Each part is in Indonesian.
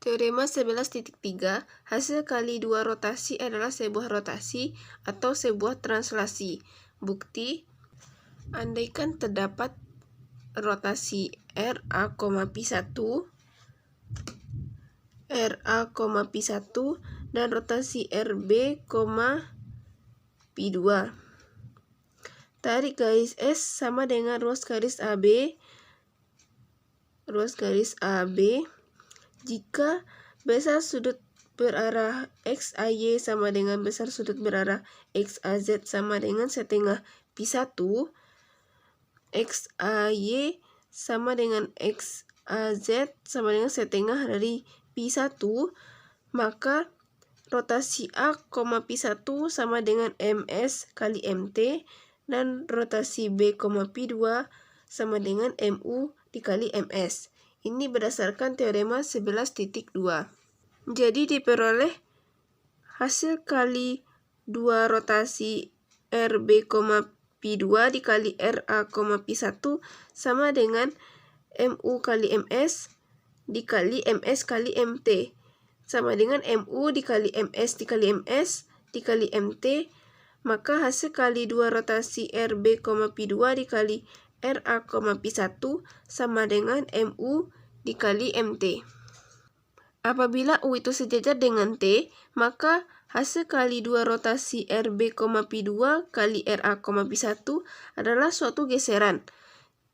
Teorema 11.3, hasil kali dua rotasi adalah sebuah rotasi atau sebuah translasi. Bukti, andaikan terdapat rotasi RA, Pi1, Pi1 dan rotasi RB, Pi2. Tarik garis S sama dengan ruas garis AB, jika besar sudut berarah XAY sama dengan besar sudut berarah XAZ sama dengan setengah Pi1, XAY sama dengan XAZ sama dengan setengah dari Pi1, maka rotasi A, Pi1 sama dengan MS kali MT, dan rotasi B, Pi2 sama dengan MU dikali MS. Ini berdasarkan teorema 11.2. Jadi diperoleh hasil kali dua rotasi RB, Pi2 dikali RA, Pi1 sama dengan MU kali MS dikali MS kali MT sama dengan MU dikali MS dikali MS dikali MT, maka hasil kali dua rotasi RB, Pi2 dikali RA, Pi1 sama dengan MU dikali MT. Apabila U itu sejajar dengan T, maka hasil kali dua rotasi RB, Pi2 kali RA, Pi1 adalah suatu geseran.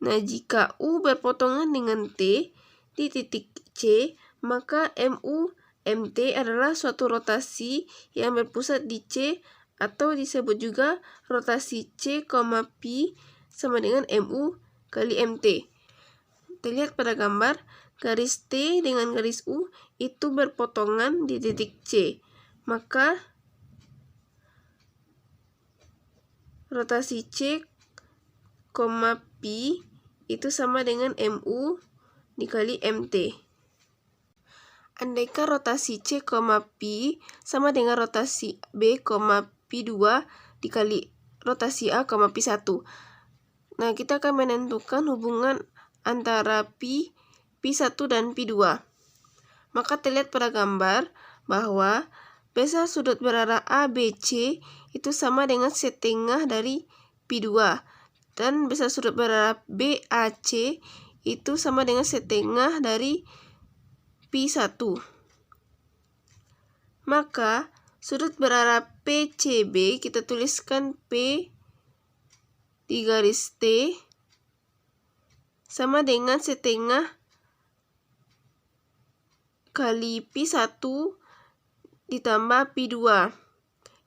Nah, jika U berpotongan dengan T di titik C, maka MU MT adalah suatu rotasi yang berpusat di C, atau disebut juga rotasi C, Pi sama dengan MU kali MT. Terlihat pada gambar, garis T dengan garis U itu berpotongan di titik C. Maka rotasi C, Pi itu sama dengan MU dikali MT. Andaikan rotasi C, Pi sama dengan rotasi B, Pi2 dikali rotasi A, Pi1. Nah, kita akan menentukan hubungan antara Pi1 dan Pi2. Maka terlihat pada gambar bahwa besar sudut berarah ABC itu sama dengan setengah dari Pi2, dan besar sudut berarah BAC itu sama dengan setengah dari Pi1. Maka sudut berarah PCB kita tuliskan P di garis T sama dengan setengah kali Pi1 ditambah Pi2.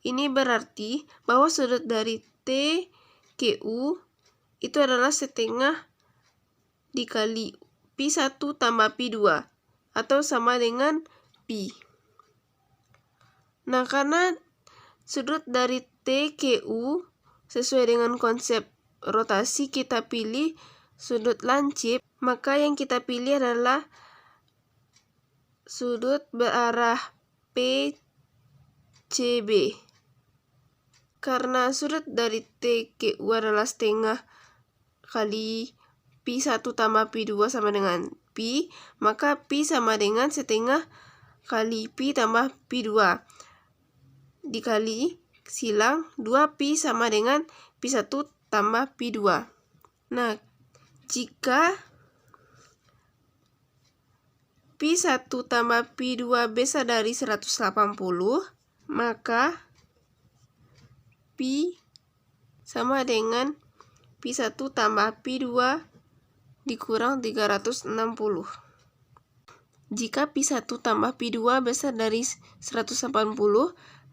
Ini berarti bahwa sudut dari T ke U itu adalah setengah dikali Pi1 tambah Pi2, atau sama dengan Pi. Nah, karena sudut dari T ke U sesuai dengan konsep rotasi kita pilih sudut lancip, maka yang kita pilih adalah sudut berarah PCB. Karena sudut dari T ke U adalah setengah kali Pi1 tambah Pi2 sama dengan Pi, maka Pi sama dengan setengah kali Pi tambah Pi2 dikali silang 2Pi sama dengan Pi1 tambah Pi2. Nah, jika Pi1 tambah Pi2 besar dari 180, maka Pi sama dengan Pi1 tambah Pi2 dikurang 360. Jika Pi1 tambah Pi2 besar dari 180,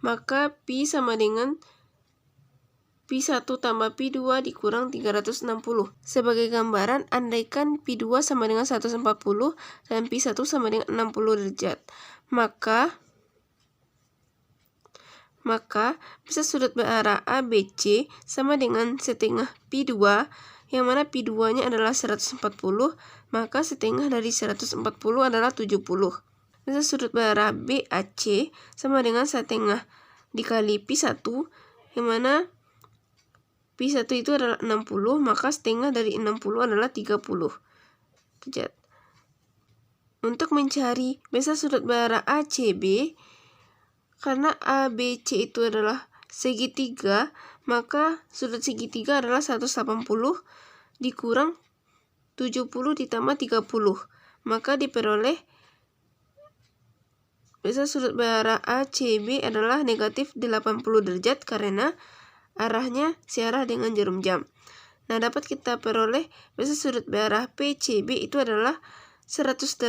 maka Pi sama dengan Pi1 tambah Pi2 dikurang 360. Sebagai gambaran, andaikan Pi2 sama dengan 140 dan Pi1 sama dengan 60 derajat, maka besar sudut berarah ABC sama dengan setengah Pi2, yang mana Pi2-nya adalah 140, maka setengah dari 140 adalah 70. Besar sudut berarah BAC sama dengan setengah dikali Pi1, yang mana Pi1 itu adalah 60, maka setengah dari 60 adalah 30 derajat. Untuk mencari besar sudut berarah ACB, karena ABC itu adalah segitiga, maka sudut segitiga adalah 180 dikurang 70 ditambah 30. Maka diperoleh besar sudut berarah ACB adalah negatif 80 derajat karena arahnya searah dengan jarum jam. Nah, dapat kita peroleh besar sudut berarah PCB itu adalah 180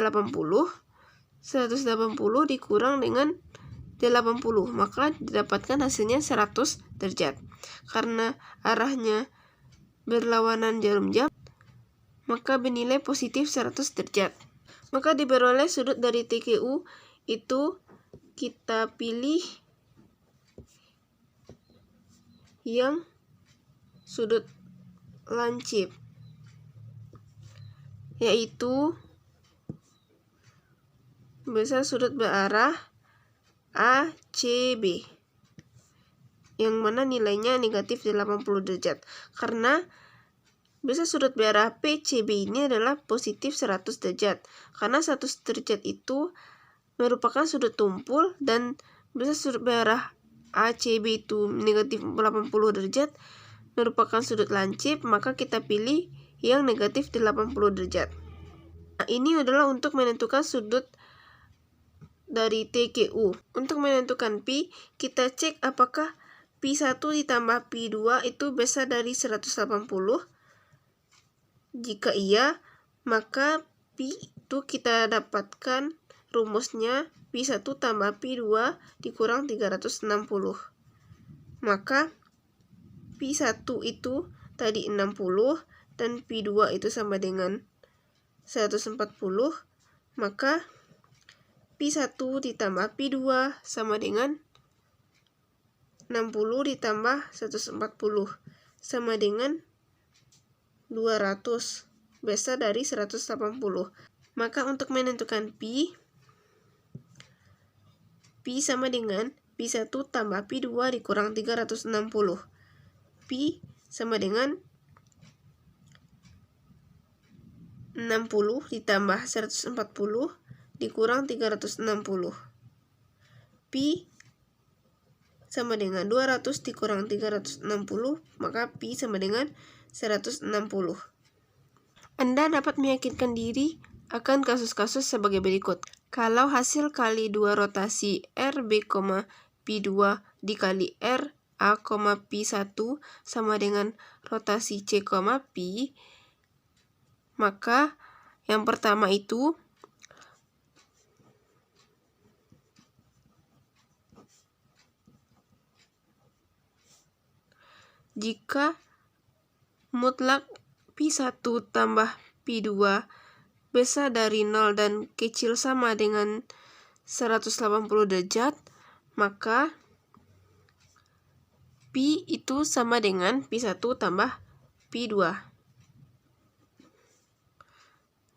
dikurang dengan 80, maka didapatkan hasilnya 100 derajat. Karena arahnya berlawanan jarum jam, maka bernilai positif 100 derajat. Maka diperoleh sudut dari TKU itu kita pilih yang sudut lancip, yaitu besar sudut berarah ACB, yang mana nilainya negatif 80 derajat. Karena besar sudut berarah PCB ini adalah positif 100 derajat. Karena 100 derajat itu merupakan sudut tumpul dan besar sudut berarah ACB itu negatif 80 derajat merupakan sudut lancip, maka kita pilih yang negatif 80 derajat. Nah, ini adalah untuk menentukan sudut dari TKU. Untuk menentukan Pi, kita cek apakah Pi1 ditambah Pi2 itu besar dari 180. Jika iya, maka Pi itu kita dapatkan rumusnya Pi1 tambah Pi2 dikurang 360. Maka Pi1 itu tadi 60 dan Pi2 itu sama dengan 140. Maka Pi1 ditambah Pi2 sama dengan 60 ditambah 140 sama dengan 200, besar dari 180. Maka untuk menentukan Pi sama dengan Pi1 tambah Pi2 dikurang 360. Pi sama dengan 60 ditambah 140 dikurang 360. Pi sama dengan 200 dikurang 360, maka Pi sama dengan 160. Anda dapat meyakinkan diri akan kasus-kasus sebagai berikut. Kalau hasil kali 2 rotasi RB, Pi2 dikali RA, Pi1 sama dengan rotasi C, Pi, maka yang pertama itu jika mutlak Pi1 tambah Pi2 besar dari 0 dan kecil sama dengan 180 derajat, maka Pi itu sama dengan Pi1 tambah Pi2.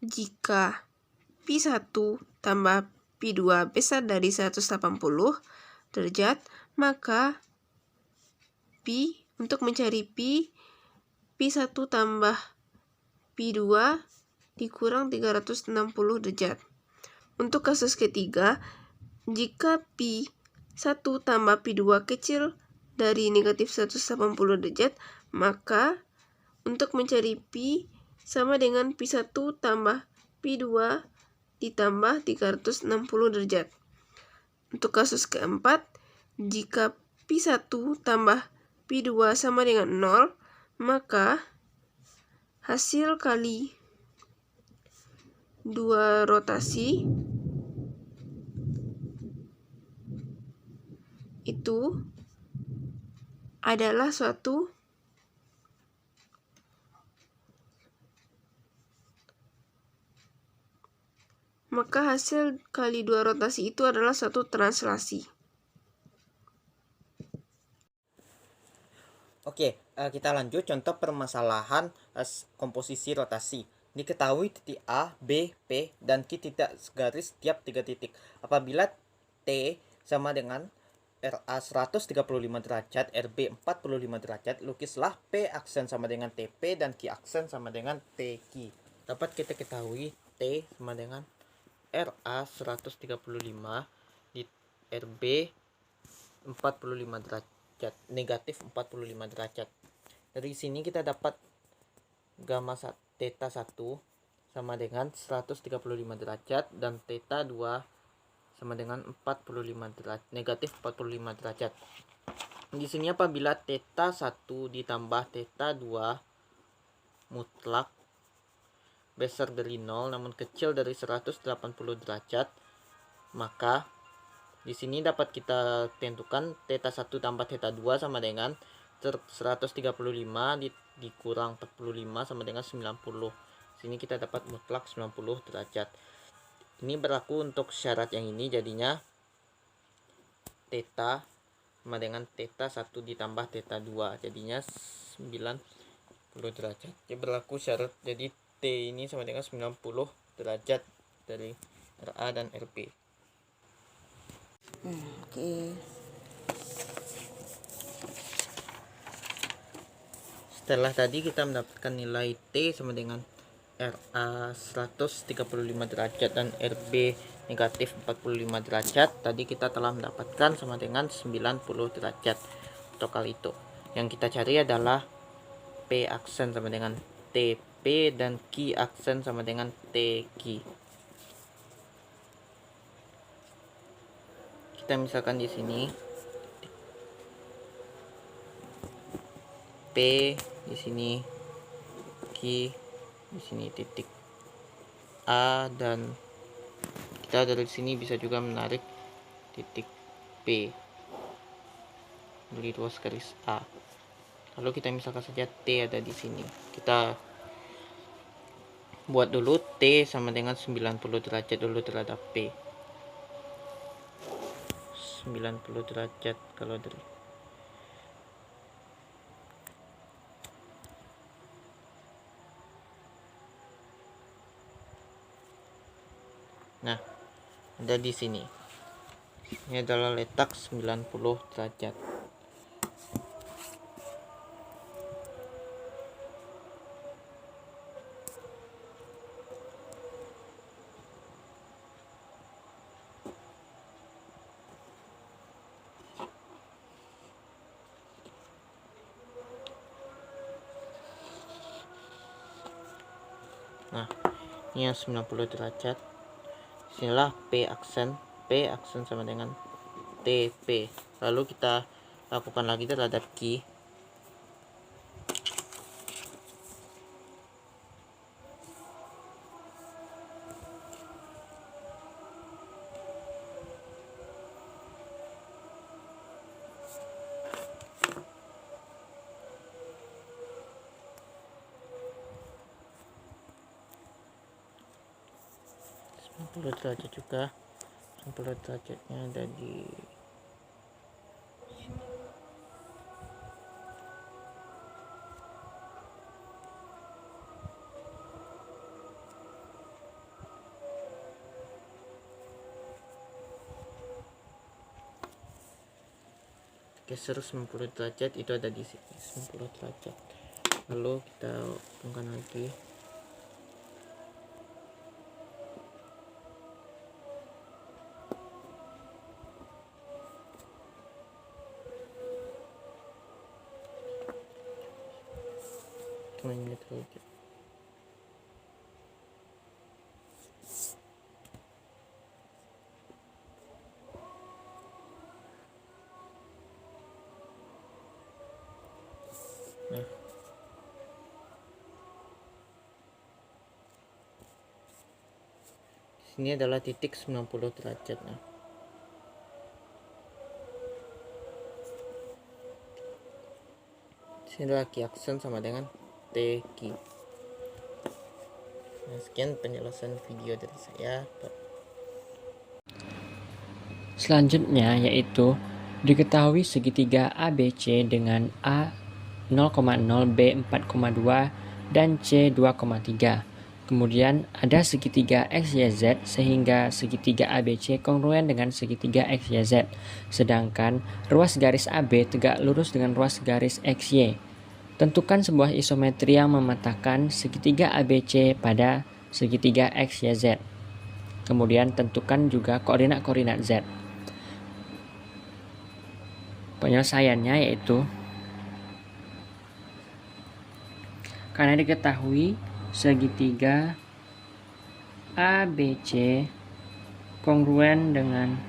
Jika Pi1 tambah Pi2 besar dari 180 derajat, maka Pi, untuk mencari Pi1 tambah Pi2 dikurang 360 derajat. Untuk kasus ketiga, jika Pi1 tambah Pi2 kecil dari negatif 180 derajat, maka untuk mencari Pi sama dengan Pi1 tambah Pi2 ditambah 360 derajat. Untuk kasus keempat, jika Pi1 tambah Pi2 sama dengan 0, maka hasil kali 2 rotasi itu adalah suatu rotasi itu adalah suatu translasi. Oke, kita lanjut contoh permasalahan komposisi rotasi. Diketahui titik A, B, P, dan Q tidak garis tiap 3 titik. Apabila T sama dengan RA 135 derajat, RB 45 derajat, lukislah P aksen sama dengan TP dan Q aksen sama dengan TQ. Dapat kita ketahui T sama dengan RA 135 di RB 45 derajat, negatif 45 derajat. Dari sini kita dapat gamma theta 1 sama dengan 135 derajat dan theta 2 sama dengan 45 derajat, negatif 45 derajat. Di sini apabila theta 1 ditambah theta 2 mutlak besar dari 0 namun kecil dari 180 derajat, maka di sini dapat kita tentukan theta 1 tambah theta 2 sama dengan 135 dikurang 45 sama dengan 90. Sini kita dapat mutlak 90 derajat. Ini berlaku untuk syarat yang ini, jadinya theta sama dengan theta 1 ditambah theta 2, jadinya 90 derajat. Jadi berlaku syarat, jadi T ini sama dengan 90 derajat dari RA dan RB. Oke. Setelah tadi kita mendapatkan nilai T sama dengan RA 135 derajat dan RB negatif 45 derajat, tadi kita telah mendapatkan sama dengan 90 derajat untuk kali itu. Yang kita cari adalah P aksen sama dengan TP dan Q aksen sama dengan TQ. Kita misalkan di sini P di sini, Q di sini titik A, dan kita dari sini bisa juga menarik titik P dari ruas garis A. Lalu kita misalkan saja T ada di sini. Kita buat dulu T sama dengan 90 derajat dulu terhadap P. 90 derajat kalau dari ada di sini. Ini adalah letak 90 derajat. Nah, ini yang 90 derajat. Inilah P aksen sama dengan TP. Lalu kita lakukan lagi terhadap Q. Derajat juga 90 derajatnya ada di sini. Geser 90 derajat itu ada di sini 90 derajat. Lalu kita hubungkan lagi. Derajat. Nah, sini adalah titik 90 derajat. Nah, sini adalah Q aksen sama dengan TQ. Nah, sekian penjelasan video dari saya. Selanjutnya yaitu diketahui segitiga ABC dengan A 0,0, B 4,2 dan C 2,3. Kemudian ada segitiga XYZ sehingga segitiga ABC kongruen dengan segitiga XYZ. Sedangkan ruas garis AB tegak lurus dengan ruas garis XY. Tentukan sebuah isometri yang memetakan segitiga ABC pada segitiga XYZ. Kemudian tentukan juga koordinat-koordinat Z. Penyelesaiannya yaitu karena diketahui segitiga ABC kongruen dengan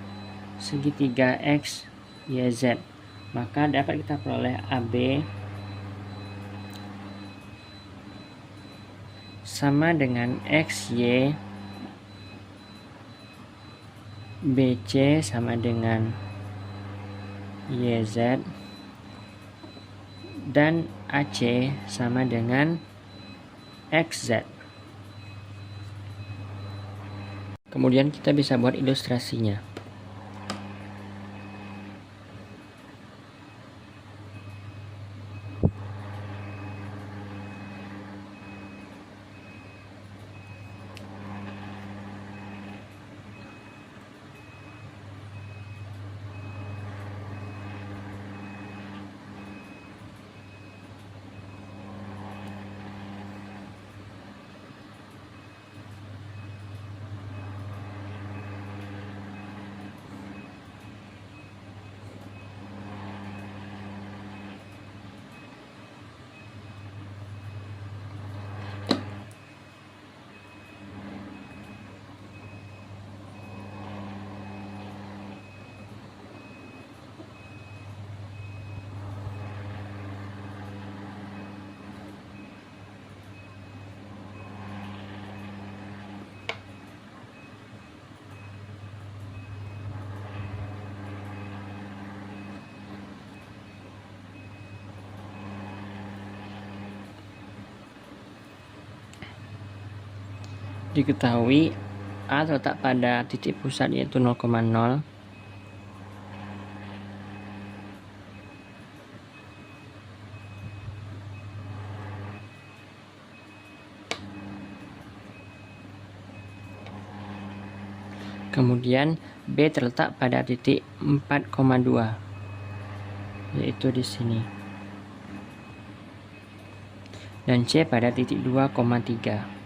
segitiga X, Y, Z, maka dapat kita peroleh AB sama dengan XY, BC sama dengan YZ, dan AC sama dengan XZ. Kemudian kita bisa buat ilustrasinya. Diketahui A terletak pada titik pusat yaitu 0,0. Kemudian B terletak pada titik 4,2 yaitu di sini. Dan C pada titik 2,3.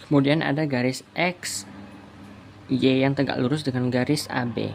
Kemudian ada garis X, Y yang tegak lurus dengan garis AB.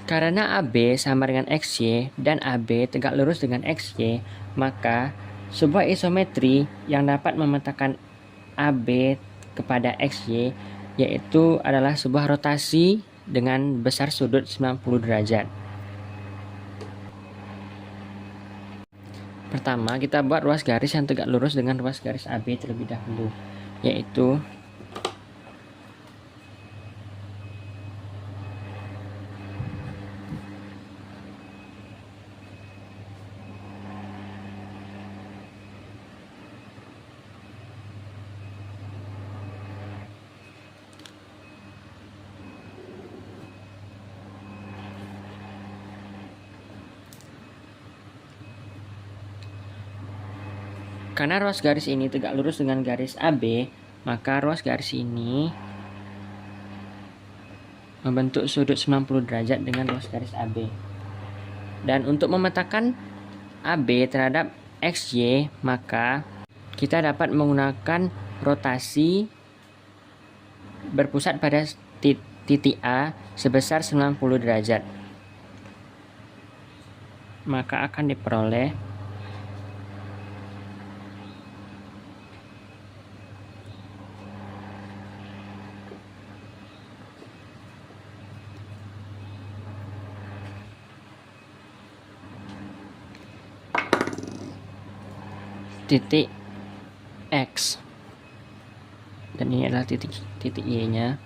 Karena AB sama dengan XY dan AB tegak lurus dengan XY, maka sebuah isometri yang dapat memetakan AB kepada XY yaitu adalah sebuah rotasi dengan besar sudut 90 derajat. Pertama, kita buat ruas garis yang tegak lurus dengan ruas garis AB terlebih dahulu, yaitu karena ruas garis ini tegak lurus dengan garis AB, maka ruas garis ini membentuk sudut 90 derajat dengan ruas garis AB. Dan untuk memetakan AB terhadap XY, maka kita dapat menggunakan rotasi berpusat pada titik A sebesar 90 derajat. Maka akan diperoleh titik X, dan ini adalah titik Y nya.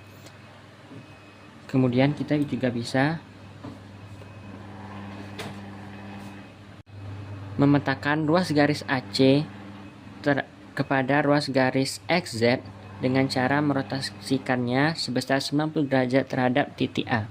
Kemudian kita juga bisa memetakan ruas garis AC kepada ruas garis XZ dengan cara merotasikannya sebesar 90 derajat terhadap titik A.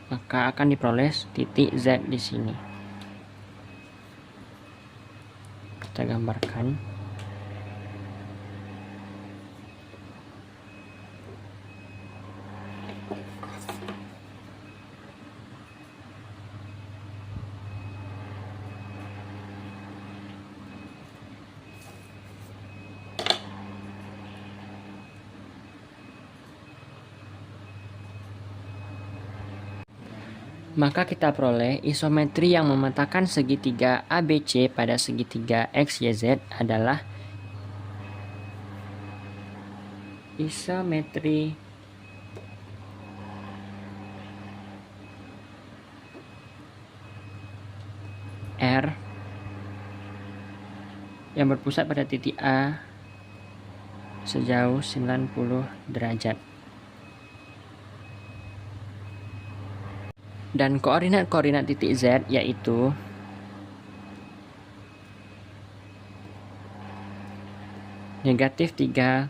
Maka akan diperoleh titik Z di sini. Kita gambarkan. Maka kita peroleh isometri yang memetakan segitiga ABC pada segitiga XYZ adalah isometri R yang berpusat pada titik A sejauh 90 derajat. Dan koordinat titik Z yaitu negatif 3,2.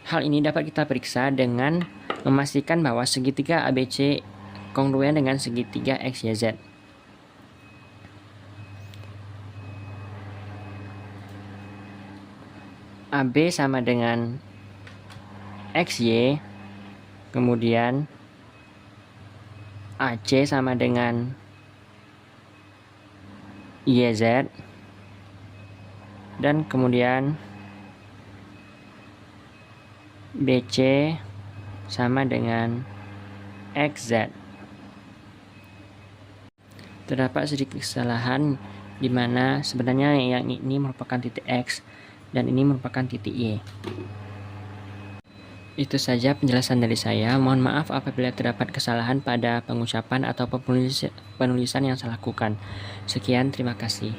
Hal ini dapat kita periksa dengan memastikan bahwa segitiga ABC kongruen dengan segitiga XYZ. AB sama dengan XY, kemudian AC sama dengan YZ, dan kemudian BC sama dengan XZ. Terdapat sedikit kesalahan di mana sebenarnya yang ini merupakan titik X dan ini merupakan titik Y. Itu saja penjelasan dari saya. Mohon maaf apabila terdapat kesalahan pada pengucapan atau penulisan yang saya lakukan. Sekian, terima kasih.